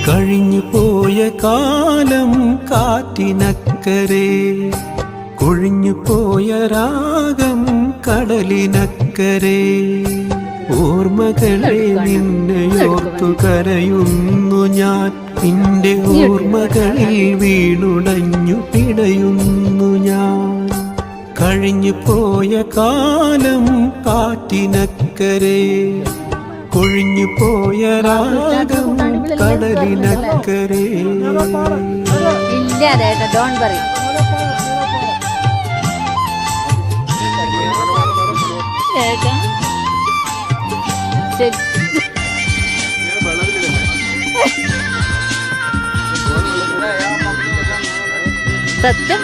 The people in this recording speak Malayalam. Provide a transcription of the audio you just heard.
കഴിഞ്ഞു പോയ കാലം കാറ്റിനക്കരെ, കൊഴിഞ്ഞു പോയ രാഗം കടലിനക്കരെ. ഓർമ്മകളെ നിന്നെയോർത്തു കരയുന്നു ഞാൻ, നിന്റെ ഓർമ്മകളിൽ വീണുടഞ്ഞു പിടയുന്നു ഞാൻ. കഴിഞ്ഞു പോയ കാലം കാറ്റിനക്കരെ, കൊഴിഞ്ഞു പോയ രാഗം കടലിനക്കരെ. സത്യം